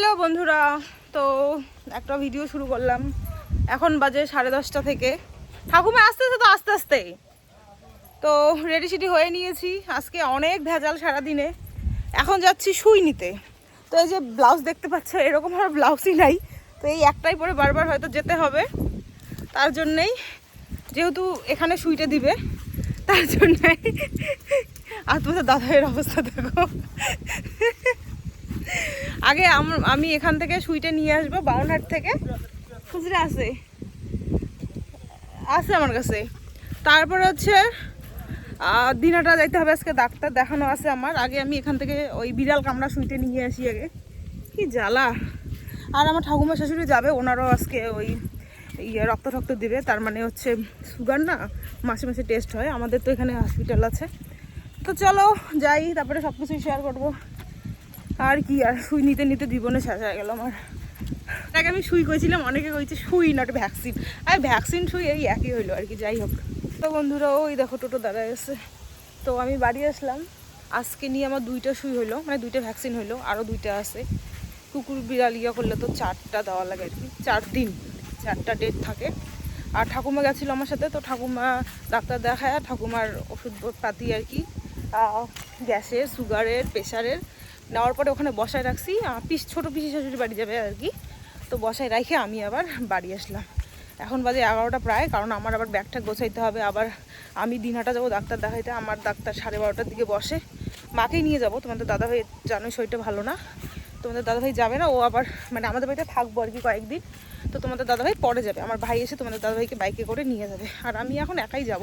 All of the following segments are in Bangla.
হ্যালো বন্ধুরা, তো একটা ভিডিও শুরু করলাম। এখন বাজে 10:30 থেকে। ঠাকুমা আসতেছে তো আস্তে আস্তে। তো রেডি সেডি হয়ে নিয়েছি। আজকে অনেক ভেজাল সারাদিনে। এখন যাচ্ছি সুই নিতে। তো এই যে ব্লাউজ দেখতে পাচ্ছ, এরকম আমার ব্লাউজই নাই। তো এই একটাই পরে বারবার হয়তো যেতে হবে। তার জন্যেই, যেহেতু এখানে সুইটা দিবে, তার জন্যই। আর তোমাদের দাদাইয়ের অবস্থা দেখো। আগে আমি এখান থেকে সুইটা নিয়ে আসবো বাউনহাট থেকে। খুচরা আছে আছে আমার কাছে। তারপর হচ্ছে দিনাটা যাইতে হবে, আজকে ডাক্তার দেখানো আছে আমার। আগে আমি এখান থেকে ওই বিড়াল কামড়া সুইটা নিয়ে আসি আগে। কি জ্বালা। আর আমার ঠাকুমা শাশুড়ি যাবে, ওনারও আজকে ওই রক্ত ঠক্ত দিবে। তার মানে হচ্ছে সুগার না, মাসে মাসে টেস্ট হয়। আমাদের তো এখানে হসপিটাল আছে। তো চলো যাই, তারপরে সব কিছুই শেয়ার করবো। আর কি, আর সুই নিতে নিতে জীবনে শেষ হয়ে গেল আমার। আগে আমি সুই কইছিলাম, অনেকে কইছে সুই নট ভ্যাকসিন। আর ভ্যাকসিন সুই এই একই হইলো আর কি। যাই হোক, তো বন্ধুরা ওই দেখো টোটো দাঁড়ায় আছে। তো আমি বাড়ি আসলাম। আজকে নিয়ে আমার 2টা সুই হইলো, মানে 2টা ভ্যাকসিন হইলো, আরও 2টা আছে। কুকুর বিড়াল ইয়া করলে তো 4টা দেওয়া লাগে আর কি। 4 দিন 4টা ডেট থাকে। আর ঠাকুমা গেছিলো আমার সাথে। তো ঠাকুমা ডাক্তার দেখায়, ঠাকুমার ওষুধ পাতি আর কি, গ্যাসের, সুগারের, প্রেশারের নেওয়ার পরে ওখানে বসায় রাখছি। ছোটো পিসি শাশুড়ি বাড়ি যাবে আর কি। তো বসায় রাখে আমি আবার বাড়ি আসলাম। এখন বাজে 11টা প্রায়, কারণ আমার আবার ব্যাগটা গোছাইতে হবে। আবার আমি দিনহাটা যাবো ডাক্তার দেখাইতে। আমার ডাক্তার 12:30টার দিকে বসে। মাকেই নিয়ে যাবো। তোমাদের দাদাভাই জানোই শরীরটা ভালো না। তোমাদের দাদাভাই যাবে না, ও আবার মানে আমাদের বাড়িতে থাকবো আর কি কয়েকদিন। তো তোমাদের দাদাভাই পরে যাবে, আমার ভাই এসে তোমাদের দাদাভাইকে বাইকে করে নিয়ে যাবে। আর আমি এখন একাই যাব।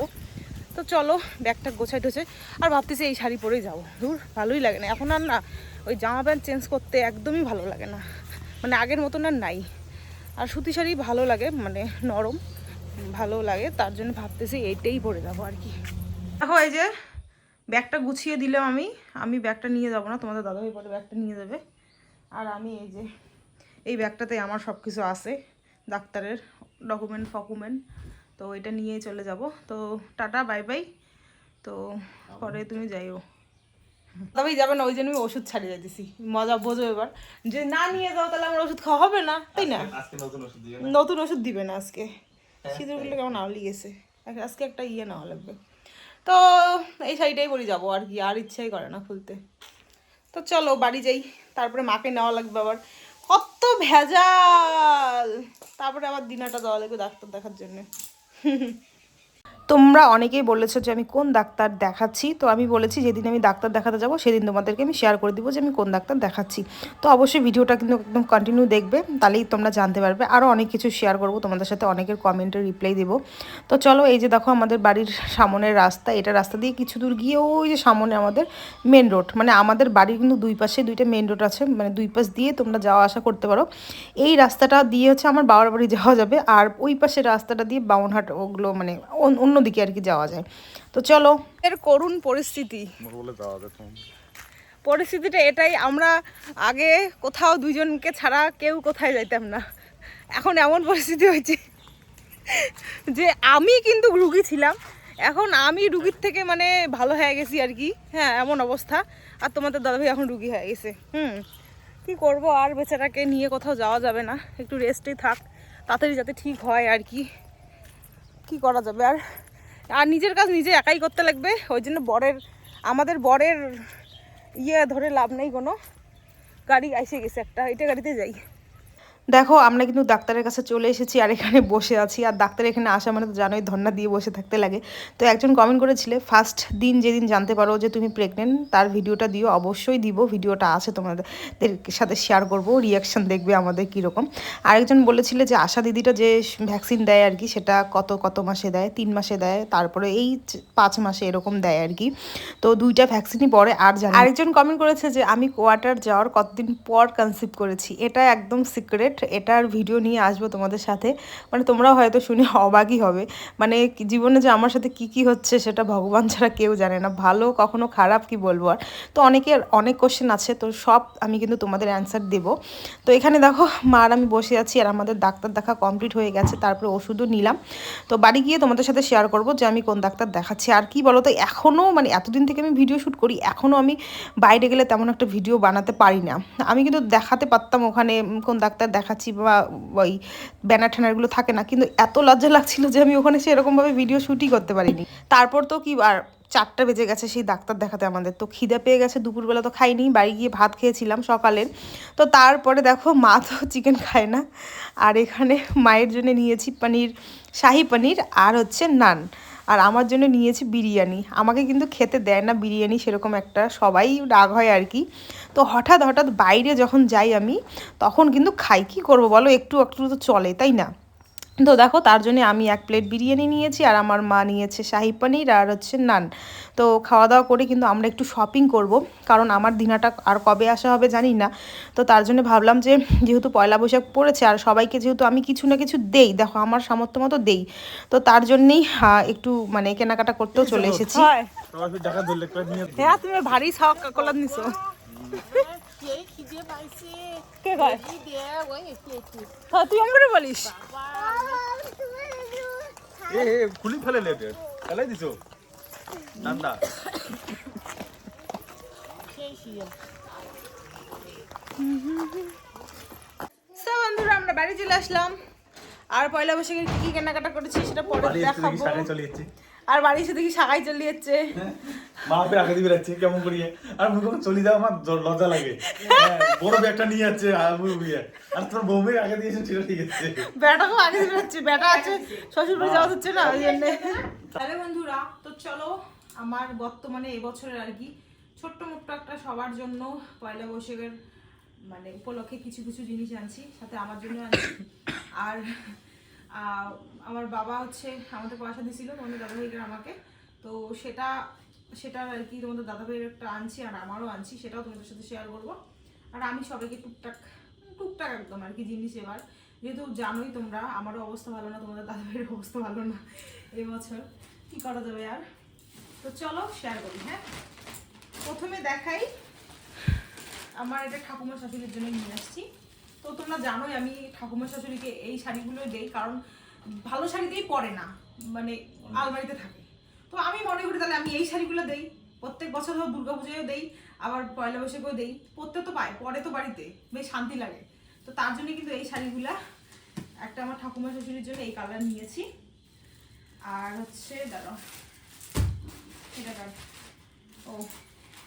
তো চলো ব্যাগটা গোছাই টোছে। আর ভাবতেছি এই শাড়ি পরেই যাবো। দূর, ভালোই লাগে না এখন আর। না, ওই জামা প্যান্ট চেঞ্জ করতে একদমই ভালো লাগে না, মানে আগের মতন আর নাই। আর সুতি শাড়ি ভালো লাগে, মানে নরম ভালো লাগে। তার জন্য ভাবতেছি এইটাই পরে যাবো আর কি। দেখো এই যে ব্যাগটা গুছিয়ে দিলাম আমি ব্যাগটা নিয়ে যাবো না, তোমাদের দাদাভাই পরে ব্যাগটা নিয়ে যাবে। আর আমি এই যে এই ব্যাগটাতে আমার সব কিছু আছে, ডাক্তারের ডকুমেন্ট। তো এটা নিয়েই চলে যাব। তো টাটা, বাই বাই। তো পরে তুমি যাইও। তবেই যাবে না, ওই জন্য আমি ওষুধ ছাড়িয়ে যাইতেছি। মজা বোঝো এবার। যে না নিয়ে যাও তাহলে আমার ওষুধ খাওয়া হবে না, তাই না? নতুন ওষুধ দিবে না আজকে। সিঁদুরগুলো কেমন আউলি গেছে। আজকে একটা নেওয়া লাগবে। তো এই শাড়িটাই পরে যাবো আর কি। আর ইচ্ছাই করে না খুলতে। তো চলো বাড়ি যাই, তারপরে মাকে নেওয়া লাগবে আবার। কত ভেজাল। তারপরে আবার দিনাটা দেওয়া লাগবে ডাক্তার দেখার জন্য। তোমরা অনেকেই বলেছো যে আমি কোন ডাক্তার দেখাচ্ছি। তো আমি বলেছি যেদিন আমি ডাক্তার দেখাতে যাব সেদিন তোমাদেরকে আমি শেয়ার করে দিব যে আমি কোন ডাক্তার দেখাচ্ছি। তো অবশ্যই ভিডিওটা কিন্তু একদম কন্টিনিউ দেখবে, তাহলেই তোমরা জানতে পারবে। আরও অনেক কিছু শেয়ার করব তোমাদের সাথে, অনেকের কমেন্টের রিপ্লাই দেবো। তো চলো, এই যে দেখো আমাদের বাড়ির সামনের রাস্তা। এটা রাস্তা দিয়ে কিছু দূর গিয়ে ওই যে সামনে আমাদের মেন রোড, মানে আমাদের বাড়ির কিন্তু দুই পাশে 2টা মেন রোড আছে, মানে দুই পাশ দিয়ে তোমরা যাওয়া আসা করতে পারো। এই রাস্তাটা দিয়ে হচ্ছে আমার বাবার বাড়ি যাওয়া যাবে। আর ওই পাশের রাস্তাটা দিয়ে বাউনহাট ওগুলো মানে অন্যদিকে আর কি যাওয়া যায়। তো চলো, এর করুণ পরিস্থিতিটা এটাই। আমরা আগে কোথাও দুইজনকে ছাড়া কেউ কোথায় যাইতাম না। এখন এমন পরিস্থিতি হয়েছে যে আমি কিন্তু রুগী ছিলাম, এখন আমি রুগীর থেকে মানে ভালো হয়ে গেছি আর কি। হ্যাঁ, এমন অবস্থা। আর তোমাদের দাদাভাই এখন রুগী হয়ে গেছে। কি করব, আর বেচারাকে নিয়ে কোথাও যাওয়া যাবে না। একটু রেস্টেই থাক, তাড়াতাড়ি যাতে ঠিক হয় আর কি। কি করা যাবে আর। আর নিজের কাজ নিজে একাই করতে লাগবে। ওই জন্য আমাদের বরের ধরে লাভ নেই কোনো। গাড়ি এসে গেছে একটা, এটা গাড়িতে যাই। দেখো আমরা কিন্তু ডাক্তারের কাছে চলে এসেছি আর এখানে বসে আছি। আর ডাক্তার এখানে আসা মানে তো জানোই, ধন্না দিয়ে বসে থাকতে লাগে। তো একজন কমেন্ট করেছিলে, ফার্স্ট দিন যেদিন জানতে পারো যে তুমি প্রেগনেন্ট তার ভিডিওটা দিও। অবশ্যই দিব, ভিডিওটা আছে তোমাদের সাথে শেয়ার করব, রিয়াকশান দেখবে আমাদের কীরকম। আরেকজন বলেছিলে যে আশা দিদিটা যে ভ্যাকসিন দেয় আর কি, সেটা কত কত মাসে দেয়, 3 মাসে দেয়, তারপরে এই 5 মাসে এরকম দেয় আর কি। তো 2টা ভ্যাকসিনই পরে আর জানি। আরেকজন কমেন্ট করেছে যে আমি কোয়ার্টার যাওয়ার কতদিন পর কনসিভ করেছি। এটা একদম সিক্রেট, এটার ভিডিও নিয়ে আসবো তোমাদের সাথে, মানে তোমরাও হয়তো শুনে অবাকই হবে। মানে জীবনে যে আমার সাথে কি কি হচ্ছে সেটা ভগবান ছাড়া কেউ জানে না, ভালো কখনো খারাপ কি বলবো আর। তো অনেকের অনেক কোশ্চেন আছে, তো সব আমি কিন্তু তোমাদের অ্যান্সার দেবো। তো এখানে দেখো মা আর আমি বসে আছি, আর আমাদের ডাক্তার দেখা কমপ্লিট হয়ে গেছে, তারপরে ওষুধও নিলাম। তো বাড়ি গিয়ে তোমাদের সাথে শেয়ার করবো যে আমি কোন ডাক্তার দেখাচ্ছি। আর কি বলো তো, এখনও মানে এতদিন থেকে আমি ভিডিও শ্যুট করি, এখনও আমি বাইরে গেলে তেমন একটা ভিডিও বানাতে পারি না। আমি কিন্তু দেখাতে পারতাম ওখানে কোন ডাক্তার দেখাচ্ছি, বা ওই ব্যানার ট্যানারগুলো থাকে না, কিন্তু এত লজ্জা লাগছিল যে আমি ওখানে সেরকমভাবে ভিডিও শ্যুটই করতে পারিনি। তারপর তো কি আর 4টা বেজে গেছে সেই ডাক্তার দেখাতে আমাদের, তো খিদে পেয়ে গেছে, দুপুরবেলা তো খাইনি, বাড়ি গিয়ে ভাত খেয়েছিলাম সকালের। তো তারপরে দেখো মা তো চিকেন খায় না, আর এখানে মায়ের জন্য নিয়েছি পনির, শাহি পনির আর হচ্ছে নান, আর আমার জন্য নিয়েছি বিরিয়ানি। আমাকে কিন্তু খেতে দেয় না বিরিয়ানি সেরকম একটা, সবাই রাগ হয় আর কি। তো হঠাৎ হঠাৎ বাইরে যখন যাই আমি, তখন কিন্তু খাই, কি করবো বলো, একটু একটু তো চলে, তাই না? তো দেখো তার জন্য আমি 1 প্লেট বিরিয়ানি নিয়েছি, আর আমার মা নিয়েছে শাহি পনির আর হচ্ছে নান। তো খাওয়া দাওয়া করে কিন্তু আমরা একটু শপিং করব, কারণ আমার দিনাটা আর কবে আসা হবে জানি না। তো তার জন্য ভাবলাম যে যেহেতু পয়লা বৈশাখ পড়েছে, আর সবাইকে যেহেতু আমি কিছু না কিছু দেই, দেখো আমার সামর্থ্য মতো দেই, তো তার জন্যেই একটু মানে কেনাকাটা করতেও চলে এসেছি। হ্যাঁ তুমি ভারী শখ কলার নিছো। কে কয় তুই অমরে বলিস? খুলি ফেলে লেবে ফেলাই দিছো ঠান্ডা। বন্ধুরা আমরা বাড়ি চলে আসলাম, আর পয়লা বৈশাখে কি কি কেনাকাটা করেছি সেটা পরে দেখাবো। আর বাড়ি এসে দেখি শাখাই চলে যাচ্ছে, মা ফের আগে দিবে রাখছে কেমন করিয়ে, আর মুখ চলে যাও আমার লজ্জা লাগে। বড় ব্যাগটা নিয়ে যাচ্ছে আর তোর বউমের আগে দিয়েছে সেটা ঠিক আছে, বেটাকেও আগে দিবে যাচ্ছে, বেটা আছে শ্বশুর বাড়ি যাওয়া হচ্ছে না ওই জন্য। তাহলে বন্ধুরা তো চলো, আমার বর্তমানে এবছরের আর কি ছোট্ট মোট্ট একটা সবার জন্য পয়লা বৈশাখের মানে উপলক্ষে কিছু কিছু জিনিস আনছি, সাথে আমার জন্য আনছি। আর আমার বাবা হচ্ছে আমাদের পয়সা দিয়েছিল তোমাদের দাদাভাইকে আমাকে, তো সেটা আর কি তোমাদের দাদাভাইয়ের একটা আনছি, আর আমারও আনছি, সেটাও তোমাদের সাথে শেয়ার করবো। আর আমি সবাইকে টুকটাক টুকটাক একদম আর কি জিনিস, এবার যেহেতু জানোই তোমরা আমারও অবস্থা ভালো না, তোমাদের দাদাভাইয়ের অবস্থা ভালো না এবছর, কি করা যাবে আর। তো চলো শেয়ার করি। হ্যাঁ, প্রথমে দেখাই আমার এটা ঠাকুমা শাশুড়ির জন্য নিয়ে আসছি। তো তোমরা জানোই আমি ঠাকুমা শাশুড়িকে এই শাড়িগুলো দেই, কারণ ভালো শাড়িতেই পরে না, মানে আলমারিতে থাকে। তো আমি মনে করি তাহলে আমি এই শাড়িগুলো দেই, প্রত্যেক বছর হোক দুর্গাপূজায়ও দেই, আবার পয়লা বৈশাখেও দেই, পরতে তো পায়, পরে তো বাড়িতে বেশ শান্তি লাগে। তো তার জন্য কিন্তু এই শাড়িগুলা একটা আমার ঠাকুমা শাশুড়ির জন্য এই কালার নিয়েছি। আর হচ্ছে দাঁড়াও এটা ও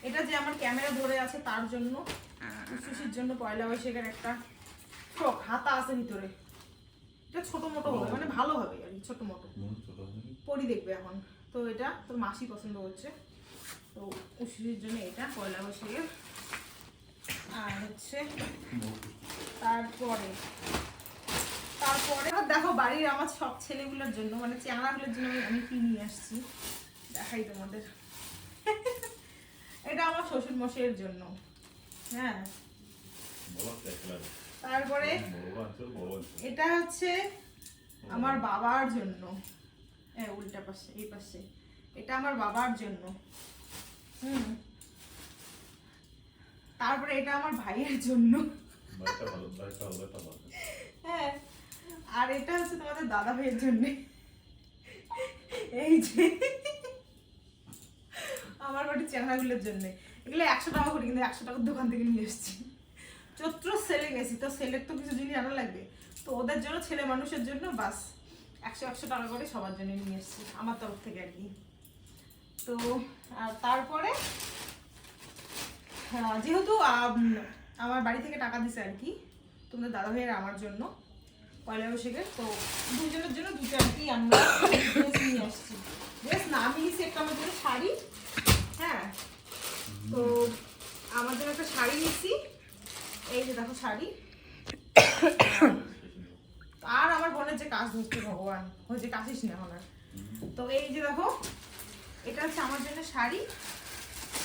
এটা যে আমার ক্যামেরা ধরে আছে তার জন্য, সুশির জন্য পয়লা বৈশাখের একটা ফ্রক, হাতা আছে ভিতরে, এটা ছোট মোটো হবে, মানে ভালো হবে আর কি, ছোট মোটো পরি দেখবে এখন। তো এটা তোর মাসি পছন্দ হচ্ছে, তো সুশির জন্য এটা পয়লা বৈশাখের। আর হচ্ছে তারপরে দেখো বাড়ির আমার সব ছেলেগুলোর জন্য, মানে চ্যাংড়াগুলোর জন্য আমি কি নিয়ে আসছি দেখাই তোমাদের। এটা আমার শ্বশুর মশাইয়ের জন্য। হ্যাঁ, তারপরে এটা হচ্ছে আমার বাবার জন্য, উল্টা পাশে এই পাশে, এটা আমার বাবার জন্য। তারপরে এটা আমার ভাইয়ের জন্য। হ্যাঁ, আর এটা হচ্ছে তোমাদের দাদা ভাইয়ের জন্য। এই যে আমার বাড়ির চ্যাংড়াগুলোর জন্য, এগুলো 100 টাকা করে, কিন্তু 100 টাকার দোকান থেকে নিয়ে এসেছি। চৈত্র সেলে গেছি, তো সেলের তো কিছু জিনিস আনা লাগবে, তো ওদের জন্য ছেলে মানুষের জন্য বাস 100 টাকা করে সবার জন্য নিয়ে এসেছি আমার তরফ থেকে আর কি। তো আর তারপরে যেহেতু আমার বাড়ি থেকে টাকা দিছে আর কি তোমাদের দাদা ভাইয়ের আমার জন্য পয়লা বৈশাখে, তো দুজনের জন্য দুটো আর কি আমরা ড্রেস নিয়ে আসছি। ড্রেস না, আমি নিয়েছি একটা আমার জন্য শাড়ি। হ্যাঁ, তো আমার জন্য একটা শাড়ি নিয়েছি, এই যে দেখো শাড়ি। আর আমার বোনের যে কাজ হচ্ছে, ভগবান হচ্ছে কাশিস না আমার। তো এই যে দেখো, এটা হচ্ছে আমার জন্য শাড়ি,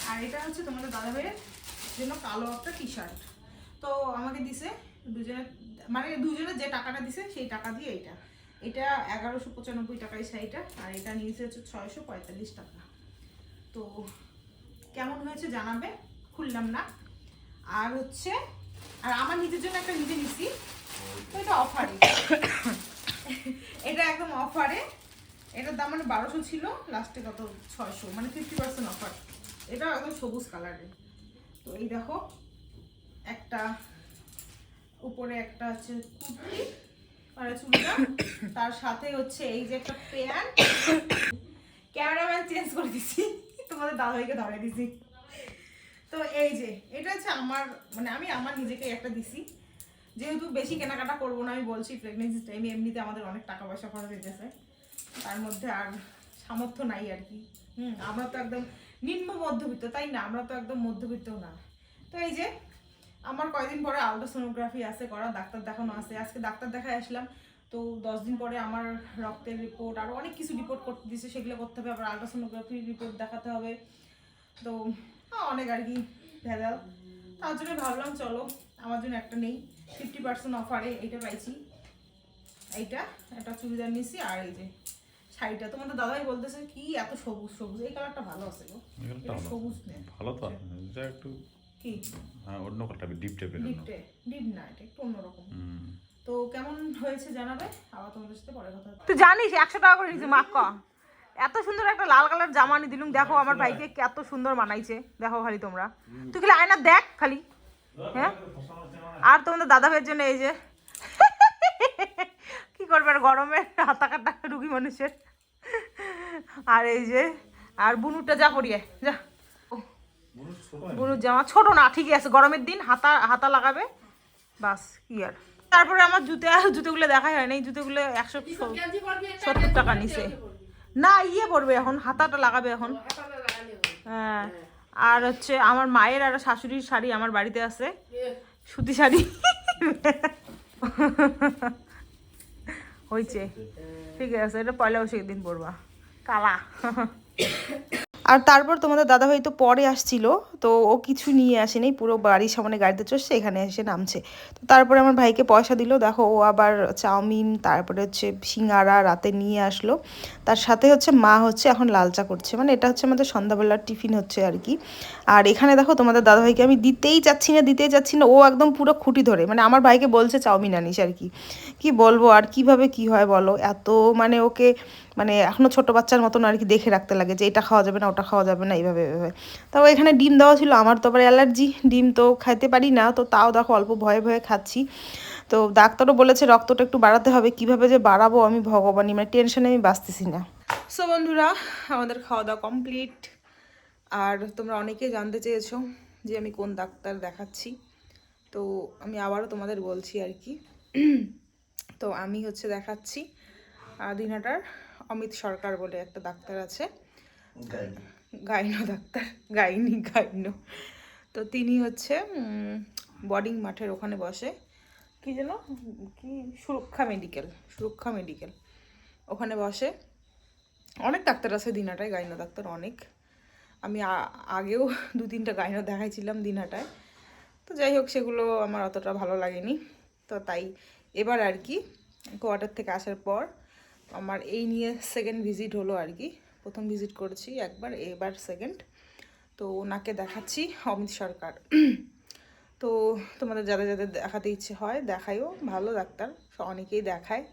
আর এটা হচ্ছে তোমাদের দাদা ভাইয়ের জন্য কালো একটা টি শার্ট। তো আমাকে দিছে দুজনে মানে দুজনে যে টাকাটা দিছে সেই টাকা দিয়ে এটা 1195 টাকায় শাড়িটা, আর এটা নিয়েছে হচ্ছে 645 টাকা। তো কেমন হয়েছে জানাবে, খুললাম না। আর হচ্ছে আর আমার নিজের জন্য একটা নিজে নিছি, তো এটা অফারে এটা একদম অফারে, এটার দাম মানে 1200 ছিল, লাস্টে কত 600, মানে 50% অফার। এটা একদম সবুজ কালারের। তো এই দেখো একটা উপরে একটা হচ্ছে কুর্তি আর চুড়িদার, তার সাথে হচ্ছে এই যে একটা প্যান্ট। ক্যামেরাম্যান চেঞ্জ করে দিছি, তোমাদের দাদাভাইকে ধরে দিছি। তো এই যে এটা হচ্ছে আমার মানে আমি আমার নিজেকে একটা দিছি, যেহেতু বেশি কেনাকাটা করবো না, আমি বলছি প্রেগনেন্সি টাইমে এমনিতে আমাদের অনেক টাকা পয়সা খরচ হয়ে গেছে, তার মধ্যে আর সামর্থ্য নাই আর কি। আমরা তো একদম নিম্ন মধ্যবিত্ত, তাই না? আমরা তো একদম মধ্যবিত্ত না। তো এই যে আমার কয়েকদিন পরে আলট্রাসোনোগ্রাফি আছে করা, ডাক্তার দেখানো আছে, আজকে ডাক্তার দেখায় আসলাম। তো 10 দিন পরে আমার রক্তের রিপোর্ট আরও অনেক কিছু রিপোর্ট করতে দিচ্ছে, সেগুলো করতে হবে, আবার আলট্রাসোনোগ্রাফি রিপোর্ট দেখাতে হবে। তো অনেক আর কি ভেজাল, তার জন্য ভাবলাম চলো আমার জন্য একটা নেই, 50% অফারে এইটা পাইছি। এইটা একটা চুড়িদার নিছি, আর এই যে শাড়িটা। তোমাদের দাদাই বলতেছে কি এত সবুজ সবুজ, এই কালারটা ভালো আছে গো, এটা সবুজ নেই ভালো তো এটা একটু কি অন্য কালার ডিপ টাইপের, ডিপ না, এটা একটু অন্যরকম। তো কেমন হয়েছে জানাবে, আবার তোমাদের সাথে পরে কথা। তুই জানিস 100 টাকা করে নিয়েছি মাক্কা, এত সুন্দর একটা লাল কালার জামা নিয়ে দিলুম। দেখো আমার ভাইকে কত সুন্দর মানাইছে, দেখো খালি তোমরা, তুই খালি আয়না দেখ খালি। হ্যাঁ, আর তোমাদের দাদা ভাইয়ের জন্য এই যে কি করবে আর গরমে হাতা কাটা রুগী মানুষের। আর এই যে আর বুনুরটা যা পরিয়ে যা, বুনুর জামা ছোট না, ঠিকই আছে, গরমের দিন হাতা হাতা লাগাবে বাস, কি আর। তারপরে আমার জুতোগুলো দেখাই হয় না, এই জুতোগুলো 170 টাকা নিছে। না ইয়ে পড়বে এখন, হাতাটা লাগাবে এখন। হ্যাঁ, আর হচ্ছে আমার মায়ের আর শাশুড়ির শাড়ি আমার বাড়িতে আছে, সুতি শাড়ি হয়েছে, ঠিক আছে, এটা পয়লা বৈশাখের দিন পরবা, কালা। আর তারপর তোমাদের দাদাভাই তো পরে আসছিল, তো ও কিছু নিয়ে আসেনি, পুরো বাড়ির সামনে গাড়িতে চড়ছে, এখানে এসে নামছে। তো তারপরে আমার ভাইকে পয়সা দিল, দেখো ও আবার চাউমিন, তারপরে হচ্ছে সিঙ্গারা রাতে নিয়ে আসলো, তার সাথে হচ্ছে মা হচ্ছে এখন লাল চা করছে, মানে এটা হচ্ছে আমাদের সন্ধ্যাবেলার টিফিন হচ্ছে আর কি। আর এখানে দেখো তোমাদের দাদাভাইকে আমি দিতেই যাচ্ছি না, ও একদম পুরো খুঁটি ধরে, মানে আমার ভাইকে বলছে চাউমিন আনিস আর কি। কি বলবো আর কিভাবে কি হয় বলো, এত মানে ওকে মানে এখনও ছোট বাচ্চার মতন আর কি দেখে রাখতে লাগে যে এটা খাওয়া যাবে না ওটা খাওয়া যাবে না, এইভাবে এভাবে। তাও এখানে ডিম দেওয়া ছিল, আমার তো আবার অ্যালার্জি, ডিম তো খাইতে পারি না, তো তাও দেখো অল্প ভয়ে ভয়ে খাচ্ছি। তো ডাক্তারও বলেছে রক্তটা একটু বাড়াতে হবে, কিভাবে যে বাড়াবো আমি ভগবানই, মানে টেনশনে আমি বাঁচতেছি না। সো বন্ধুরা, আমাদের খাওয়া দাওয়া কমপ্লিট। আর তোমরা অনেকেই জানতে চেয়েছো যে আমি কোন ডাক্তার দেখাচ্ছি, তো আমি আবারও তোমাদের বলছি আর কি। তো আমি হচ্ছে দেখাচ্ছি দিনহাটার অমিত সরকার বলে একটা ডাক্তার আছে, গাইনো ডাক্তার, গাইনো। তো তিনি হচ্ছে বোর্ডিং মাঠের ওখানে বসে, কি যেন কি সুরক্ষা মেডিকেল ওখানে বসে। অনেক ডাক্তার আছে দিনহাটায়, গাইনো ডাক্তার অনেক। আমি আগেও 2-3টা গাইনো দেখাইছিলাম দিনহাটায়, তো যাই হোক সেগুলো আমার অতটা ভালো লাগেনি। তো তাই এবার আর কি কোয়ার্টার থেকে আসার পর আমার এই নিয়ে সেকেন্ড ভিজিট হলো আর কি। প্রথম ভিজিট করেছি একবার, এবার সেকেন্ড। তো ওনাকে দেখাচ্ছি, অমিত সরকার। তো তোমাদের যাদের যাদের দেখাতে ইচ্ছে হয় দেখাইও, ভালো ডাক্তার, অনেকেই দেখায়।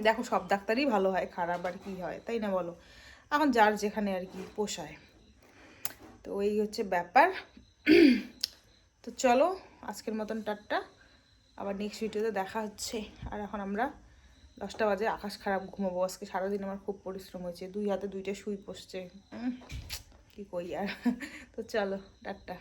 দেখো সব ডাক্তারই ভালো হয়, খারাপ আর কি হয়, তাই না বলো? এখন যার যেখানে আর কি পোষায়, তো এই হচ্ছে ব্যাপার। তো চলো আজকের মতন টাটা, আবার নেক্সট ভিডিওতে দেখা হচ্ছে। আর এখন আমরা 10টা বাজে, আকাশ খারাপ, ঘুমাবো। আজকে সারাদিন আমার খুব পরিশ্রম হয়েছে, 2 হাতে 2টা সুই পড়ছে, কি কই আর। তো চলো টাটা।